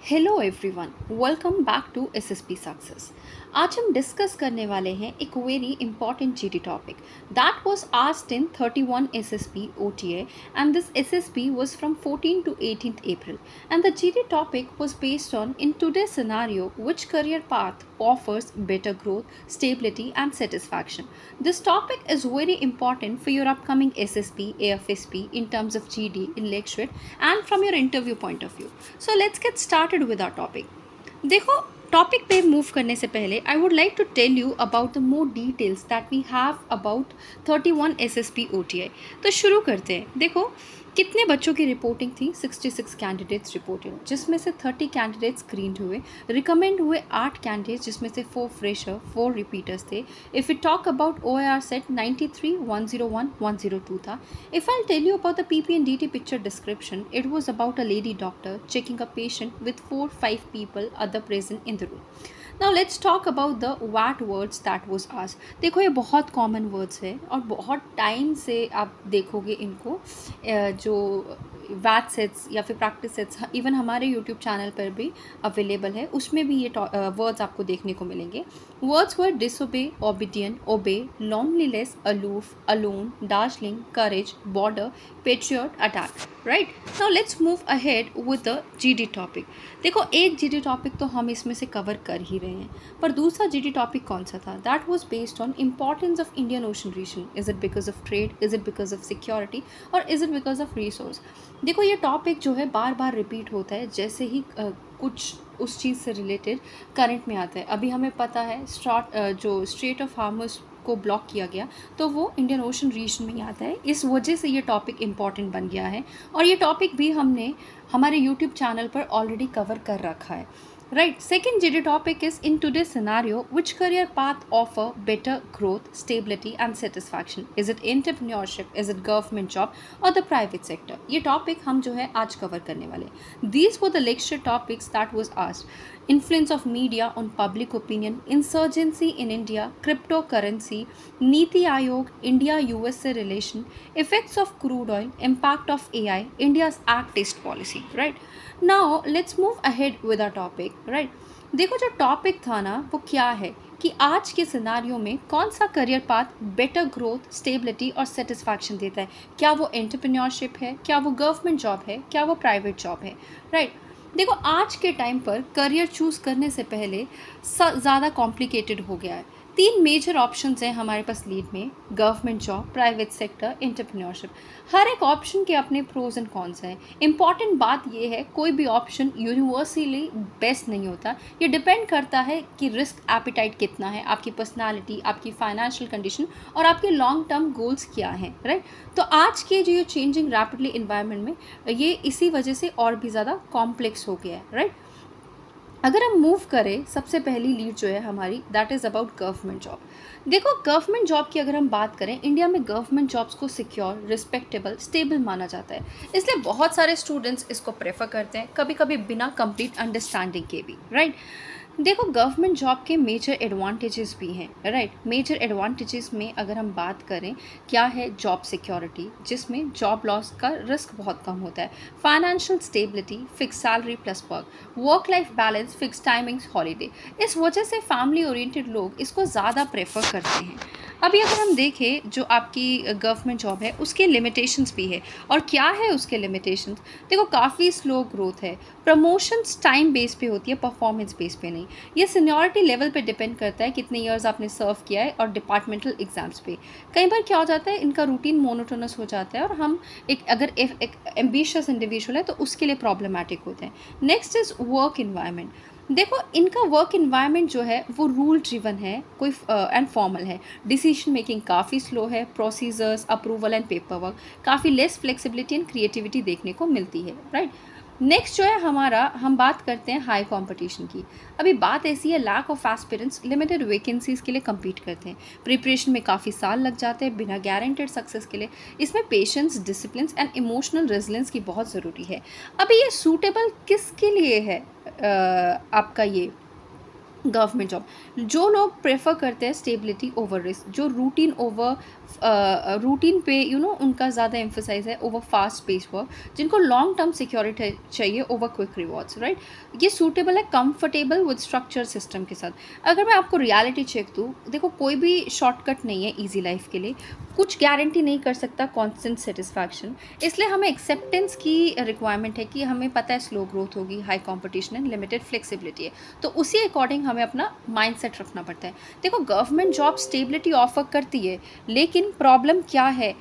Hello everyone, welcome back to SSP success. आज हम discuss करने वाले हैं एक very important GD topic that was asked in 31 SSP OTA and this SSP was from 14 to 18th April, and the GD topic was based on in today's scenario which career path offers better growth, stability and satisfaction. This topic is very important for your upcoming SSP, AFSP in terms of GD in lecture and from your interview point of view. So let's get started with our topic. देखो, topic पे move करने से पहले I would like to tell you about the more details that we have about 31 SSP OTI. तो शुरू करते हैं। देखो, कितने बच्चों की रिपोर्टिंग थी? 66 कैंडिडेट्स रिपोर्टेड, जिसमें से 30 कैंडिडेट्स स्क्रीन्ड हुए। रिकमेंड हुए 8 कैंडिडेट्स, जिसमें से 4 फ्रेशर, 4 रिपीटर्स थे। If you talk about OAR set 93, 101, 102 था। If I'll tell you about the PP and DT picture description, it was about a lady doctor checking a patient with 4-5 people other present in the room. Now let's talk about the WAT words that was asked. देखो, ये बहुत common words है और बहुत time से आप देखोगे इनको, जो वैट सेट्स या फिर प्रैक्टिस सेट्स इवन हमारे यूट्यूब चैनल पर भी अवेलेबल है, उसमें भी ये वर्ड्स आपको देखने को मिलेंगे। Words were disobey, obedient, obey, loneliness, aloof, alone, Darjeeling, courage, border, patriot, attack. Right, now let's move ahead with the GD topic. देखो, एक जीडी टॉपिक तो हम इसमें से कवर कर ही रहे हैं, पर दूसरा जीडी टॉपिक कौन सा था? That was based on importance of Indian Ocean region. Is it because of trade, is it because of security और is it because of resource? देखो, ये टॉपिक जो है बार बार रिपीट होता है जैसे ही कुछ उस चीज़ से रिलेटेड करंट में आता है। अभी हमें पता है जो स्ट्रेट ऑफ हार्मस को ब्लॉक किया गया, तो वो इंडियन ओशन रीजन में ही आता है। इस वजह से ये टॉपिक इम्पॉर्टेंट बन गया है और ये टॉपिक भी हमने हमारे यूट्यूब चैनल पर ऑलरेडी कवर कर रखा है। Right, second GD topic is in today's scenario, which career path offer better growth, stability and satisfaction? Is it entrepreneurship, is it government job or the private sector? ये topic हम जो है आज cover करने वाले। These were the lecture topics that was asked. Influence of media on public opinion, insurgency in India, cryptocurrency, Niti Aayog, India-USA relation, effects of crude oil, impact of AI, India's act-based policy. Right? Now let's move ahead with our topic. Right? देखो, जो topic था ना वो क्या है कि आज के सिनारियो में कौन सा career path better growth, stability और सेटिस्फैक्शन देता है। क्या वो एंटरप्रेन्योरशिप है, क्या वो गवर्नमेंट जॉब है, क्या वो प्राइवेट जॉब है। राइट, देखो, आज के टाइम पर करियर चूज़ करने से पहले ज़्यादा कॉम्प्लिकेटेड हो गया है। 3 मेजर ऑप्शंस हैं हमारे पास लीड में: government job, private sector, entrepreneurship. हर एक ऑप्शन के अपने प्रोज एंड कॉन्स हैं। इंपॉर्टेंट बात ये है, कोई भी ऑप्शन यूनिवर्सली बेस्ट नहीं होता। ये डिपेंड करता है कि रिस्क एपिटाइट कितना है, आपकी पर्सनालिटी, आपकी फाइनेंशियल कंडीशन और आपके लॉन्ग टर्म गोल्स क्या हैं। राइट, तो आज के जो ये चेंजिंग रैपिडली इन्वायरमेंट में ये इसी वजह से और भी ज़्यादा कॉम्प्लेक्स हो गया है। राइट, अगर हम मूव करें, सबसे पहली लीड जो है हमारी that is about government job. देखो, गवर्नमेंट जॉब की अगर हम बात करें, इंडिया में गवर्नमेंट जॉब्स को सिक्योर, रिस्पेक्टेबल, स्टेबल माना जाता है। इसलिए बहुत सारे स्टूडेंट्स इसको प्रेफर करते हैं, कभी कभी बिना कंप्लीट अंडरस्टैंडिंग के भी। राइट, देखो, गवर्नमेंट जॉब के मेजर एडवांटेजेस भी हैं। राइट, मेजर एडवांटेजेस में अगर हम बात करें, क्या है? जॉब सिक्योरिटी, जिसमें जॉब लॉस का रिस्क बहुत कम होता है। Financial stability, fix salary plus work life balance, fix timings, holiday. इस वजह से फैमिली ओरिएंटेड लोग इसको ज़्यादा प्रेफर करते हैं। अभी अगर हम देखें, जो आपकी गवर्नमेंट जॉब है उसके लिमिटेशंस भी है। और क्या है उसके लिमिटेशंस? देखो, काफ़ी स्लो ग्रोथ है, प्रमोशंस टाइम बेस पे होती है, परफॉर्मेंस बेस पे नहीं। ये सीनियरिटी लेवल पे डिपेंड करता है, कितने ईयर्स आपने सर्व किया है, और डिपार्टमेंटल एग्जाम्स पे। कई बार क्या हो जाता है, इनका रूटीन मोनोटोनस हो जाता है और हम अगर एक एम्बिशियस इंडिविजुअल है तो उसके लिए प्रॉब्लमैटिक होते हैं। Next is work environment. देखो, इनका वर्क इन्वायरमेंट जो है वो रूल ड्रिवन है, कोई एंड फॉर्मल है। डिसीजन मेकिंग काफ़ी स्लो है, procedures, approval and paper work, काफ़ी लेस फ्लेक्सिबिलिटी एंड क्रिएटिविटी देखने को मिलती है। राइट, नेक्स्ट जो है हमारा, हम बात करते हैं हाई कंपटीशन की। अभी बात ऐसी है, lack of aspirants limited vacancies के लिए compete करते हैं। प्रिपरेशन में काफ़ी साल लग जाते हैं बिना गारंटेड सक्सेस के लिए। इसमें patience, discipline and emotional resilience की बहुत ज़रूरी है। अभी ये सूटेबल किसके लिए है? आपका ये गवर्नमेंट जॉब जो लोग प्रेफर करते हैं स्टेबिलिटी ओवर रिस्क, जो रूटीन पे उनका ज़्यादा एम्फोसाइज है ओवर फास्ट पेस वर्क, जिनको लॉन्ग टर्म सिक्योरिटी चाहिए ओवर क्विक रिवॉर्ड्स, राइट। ये सूटेबल है कंफर्टेबल विद स्ट्रक्चर सिस्टम के साथ। अगर मैं आपको रियलिटी चेक दूँ, देखो कोई भी शॉर्टकट नहीं है ईजी लाइफ के लिए, कुछ गारंटी नहीं कर सकता कांस्टेंट सेटिस्फैक्शन, इसलिए हमें एक्सेप्टेंस की रिक्वायरमेंट है कि हमें पता है स्लो ग्रोथ होगी, high competition and limited flexibility है, तो उसी अकॉर्डिंग हमें अपना माइंडसेट रखना पड़ता है। देखो गवर्नमेंट जॉब स्टेबिलिटी ऑफर करती है, लेकिन प्रॉब्लम क्या है,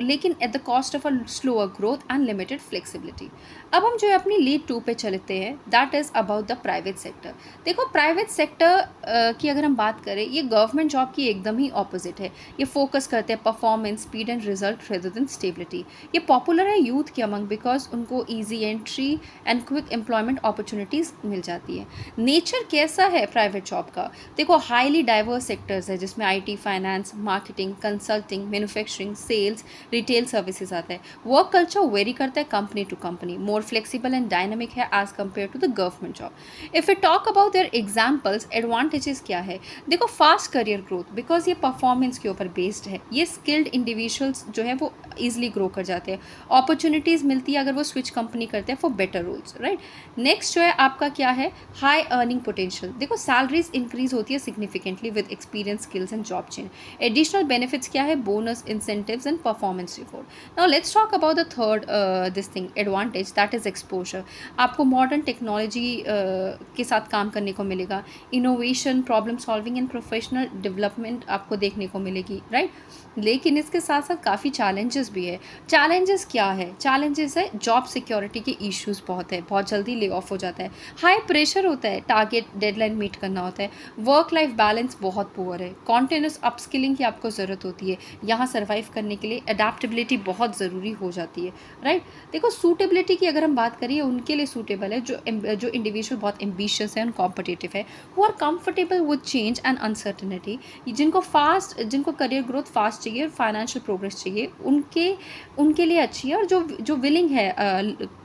लेकिन at the cost of a slower growth and limited flexibility. अब हम जो है अपनी लीड 2 पे चलते हैं, that is about the private sector. देखो प्राइवेट सेक्टर की अगर हम बात करें, ये गवर्नमेंट जॉब की एकदम ही ऑपोजिट है। ये फोकस करते हैं performance, speed and result rather than stability. ये पॉपुलर है यूथ के अमंग बिकॉज उनको easy entry and quick employment opportunities मिल जाती है। नेचर कैसा है प्राइवेट जॉब का, देखो हाईली डाइवर्स सेक्टर्स है जिसमें IT, finance, marketing, consulting, manufacturing, sales, retail services आता है। वर्क कल्चर वेरी करता है company to company, more flexible and dynamic है as compare to the government job. If you talk about their examples, advantages क्या है, देखो fast career growth, because ये performance के ऊपर बेस्ड है, ये स्किल्ड इंडिविजुअल्स जो है वो ईजिली ग्रो कर जाते हैं, अपॉर्चुनिटीज़ मिलती है अगर वो स्विच कंपनी करते हैं for better roles, right. Next जो है आपका क्या है, हाई अर्निंग पोटेंशियल, देखो सैलरीज इंक्रीज होती है significantly with experience, skills and job change. Additional benefits क्या है, bonus, incentives and performance reward. Now let's talk about the third this thing advantage, that is exposure. आपको modern technology के साथ काम करने को मिलेगा, innovation, problem solving and professional development आपको देखने को मिलेगी, राइट। लेकिन इसके साथ साथ काफ़ी चैलेंजेस भी है। चैलेंजेस क्या है, चैलेंजेस है जॉब सिक्योरिटी के इश्यूज बहुत है, बहुत जल्दी ले ऑफ हो जाता है, हाई प्रेशर होता है, टारगेट डेडलाइन मीट करना होता है, वर्क लाइफ बैलेंस बहुत पुअर है, कॉन्टिन्यूस अपस्किलिंग की आपको ज़रूरत होती है, यहाँ सर्वाइव करने के लिए अडेप्टेबिलिटी बहुत ज़रूरी हो जाती है, राइट। देखो सूटेबिलिटी की अगर हम बात करिए, उनके लिए सूटेबल है जो इंडिविजुअल बहुत एम्बिशियस है एंड कॉम्पिटिटिव है, वो are comfortable with change and uncertainty, जिनको करियर ग्रोथ फास्ट चाहिए और फाइनेंशियल प्रोग्रेस चाहिए, उनके लिए अच्छी है, और जो विलिंग है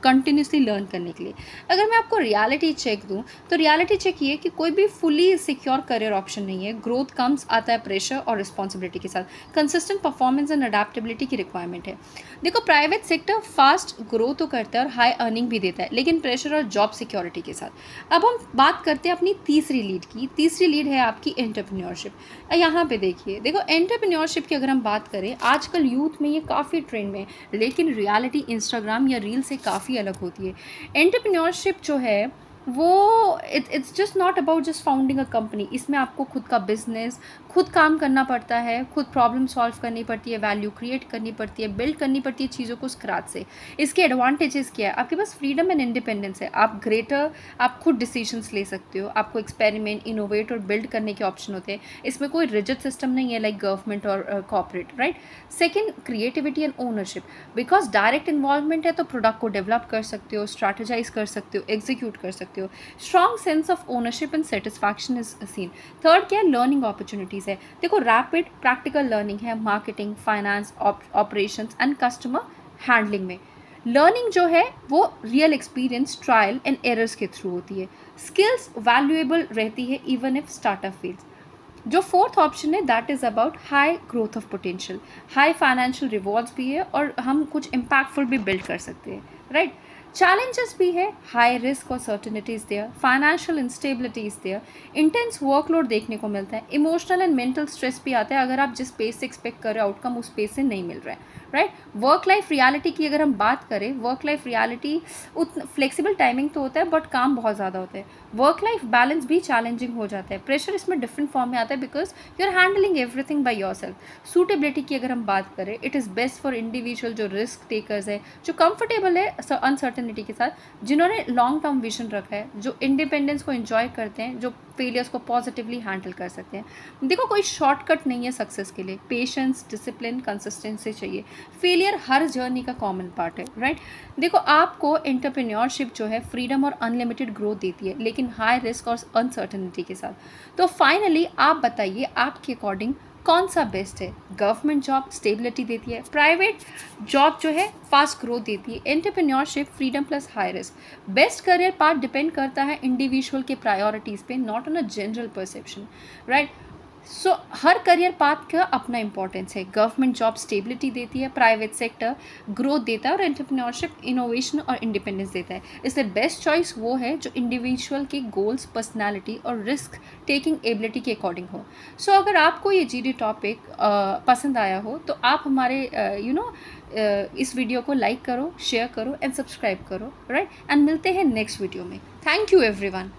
कंटिन्यूसली लर्न करने के लिए। अगर मैं आपको रियलिटी चेक दूं, तो रियलिटी चेक ये कि कोई भी फुली सिक्योर करियर ऑप्शन नहीं है, ग्रोथ कम्स आता है प्रेशर और रिस्पॉन्सिबिलिटी के साथ, कंसिस्टेंट परफॉर्मेंस एंड अडेप्टेबिलिटी की रिक्वायरमेंट है। देखो प्राइवेट सेक्टर फास्ट ग्रो तो करता है और हाई अर्निंग भी देता है, लेकिन प्रेशर और जॉब सिक्योरिटी के साथ। अब हम बात करते हैं अपनी तीसरी लीड की। तीसरी लीड है आपकी एंटरप्रेन्योरशिप। यहाँ पे देखो एंटरप्रेन्योरशिप की अगर हम बात करें, आजकल यूथ में ये काफ़ी ट्रेंड में है, लेकिन रियलिटी इंस्टाग्राम या रील से काफ़ी अलग होती है। एंटरप्रेन्योरशिप जो है वो it's just not about just founding a company. इसमें आपको खुद का बिजनेस, खुद काम करना पड़ता है, खुद प्रॉब्लम सॉल्व करनी पड़ती है, वैल्यू क्रिएट करनी पड़ती है, बिल्ड करनी पड़ती है चीज़ों को स्क्रैच से। इसके एडवांटेजेस क्या है, आपके पास फ्रीडम एंड इंडिपेंडेंस है, आप खुद डिसीजंस ले सकते हो, आपको एक्सपेरिमेंट, इनोवेट और बिल्ड करने के ऑप्शन होते हैं। इसमें कोई रिजिड सिस्टम नहीं है लाइक गवर्नमेंट और corporate, right. Second, creativity and ownership, because direct involvement है तो प्रोडक्ट को डेवलप कर सकते हो, स्ट्रैटेजाइज कर सकते हो, एग्जीक्यूट कर सकते हो। Strong sense of ownership and satisfaction is seen. Third क्या है, लर्निंग अपॉर्चुनिटीज़ है। देखो रैपिड प्रैक्टिकल लर्निंग है, marketing, finance, operations and customer handling में। लर्निंग जो है वो real experience, trial and errors के थ्रू होती है। स्किल्स वैल्यूएबल रहती है इवन इफ स्टार्टअप फेल्स। जो फोर्थ ऑप्शन है that is about high growth of potential, high financial rewards भी है और हम कुछ इम्पैक्टफुल भी बिल्ड कर सकते हैं, राइट। चैलेंजेस भी है, हाई रिस्क और certainties there, financial instabilities there, intense workload देखने को मिलता है, इमोशनल एंड मेंटल स्ट्रेस भी आता है अगर आप जिस पेस से एक्सपेक्ट कर रहे हो आउटकम उस पेस से नहीं मिल रहा है, राइट। वर्क लाइफ रियलिटी की अगर हम बात करें, वर्क लाइफ रियलिटी उतना फ्लेक्सिबल टाइमिंग तो होता है बट काम बहुत ज़्यादा होता है। वर्क लाइफ बैलेंस भी चैलेंजिंग हो जाता है, प्रेशर इसमें डिफरेंट फॉर्म में आता है because you are handling everything by yourself. Suitability की अगर हम बात करें, it is best for individual जो रिस्क टेकर्स है, जो कंफर्टेबल है अनसर्टेनिटी के साथ, जिन्होंने लॉन्ग टर्म विजन रखा है, जो इंडिपेंडेंस को एंजॉय करते हैं, जो फेलियर्स को पॉजिटिवली हैंडल कर सकते हैं। देखो कोई शॉर्टकट नहीं है सक्सेस के लिए, पेशेंस, डिसिप्लिन, कंसिस्टेंसी चाहिए। फेलियर हर जर्नी का कॉमन पार्ट है, राइट। देखो आपको एंटरप्रेन्योरशिप जो है फ्रीडम और अनलिमिटेड ग्रोथ देती है, लेकिन हाई रिस्क और अनसर्टेनिटी के साथ। तो फाइनली आप बताइए आपके अकॉर्डिंग कौन सा बेस्ट है? गवर्नमेंट जॉब स्टेबिलिटी देती है, प्राइवेट जॉब जो है फास्ट ग्रोथ देती है, entrepreneurship freedom plus high risk. Best career path depend करता है इंडिविजुअल के प्रायोरिटीज़ पे, not on a general perception, right? So her career path का अपना इंपॉर्टेंस है। गवर्नमेंट जॉब स्टेबिलिटी देती है, प्राइवेट सेक्टर ग्रोथ देता है और एंटरप्रेन्योरशिप इनोवेशन और इंडिपेंडेंस देता है। इसलिए बेस्ट चॉइस वो है जो इंडिविजुअल के गोल्स, पर्सनालिटी और रिस्क टेकिंग एबिलिटी के अकॉर्डिंग हो। सो अगर आपको ये जीडी टॉपिक पसंद आया हो तो आप हमारे इस वीडियो को लाइक करो, शेयर करो एंड सब्सक्राइब करो, राइट? एंड मिलते हैं नेक्स्ट वीडियो में। Thank you everyone.